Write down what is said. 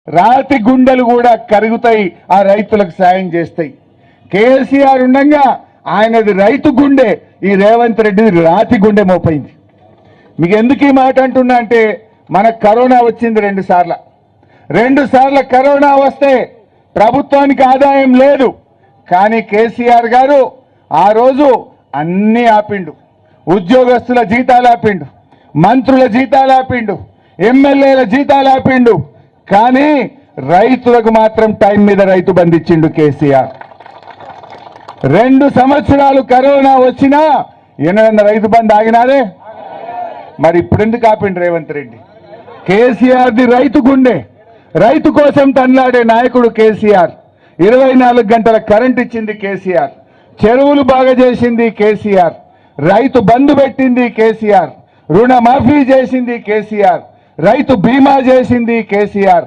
రాతి గుండెలు కూడా కరుగుతాయి, ఆ రైతులకు సాయం చేస్తాయి. కేసీఆర్ ఉండగా ఆయనది రైతు గుండె, ఈ రేవంత్ రెడ్డిది రాతి గుండె మోపైంది. మీకు ఎందుకు ఈ మాట అంటున్నా అంటే, మనకు కరోనా వచ్చింది 2 సార్లు. 2 సార్లు కరోనా వస్తే ప్రభుత్వానికి ఆదాయం లేదు, కానీ కేసీఆర్ గారు ఆ రోజు అన్నీ ఆపిండు. ఉద్యోగస్తుల జీతాలు ఆపిండు, మంత్రుల జీతాలు ఆపిండు, ఎమ్మెల్యేల జీతాలు ఆపిండు, కానీ రైతులకు మాత్రం టైం మీద రైతు బంధు ఇచ్చిండు కేసీఆర్. 2 సంవత్సరాలు కరోనా వచ్చినా ఏమైనా రైతు బంధు ఆగినారే? మరి ఇప్పుడు ఎందుకు ఆపిండు రేవంత్ రెడ్డి? కేసీఆర్ది రైతు గుండె, రైతు కోసం తన్లాడే నాయకుడు కేసీఆర్. 24 గంటల కరెంట్ ఇచ్చింది కేసీఆర్, చెరువులు బాగా చేసింది కేసీఆర్, రైతు బంధు పెట్టింది కేసీఆర్, రుణమాఫీ చేసింది కేసీఆర్, రైతు బీమా చేసింది కేసీఆర్.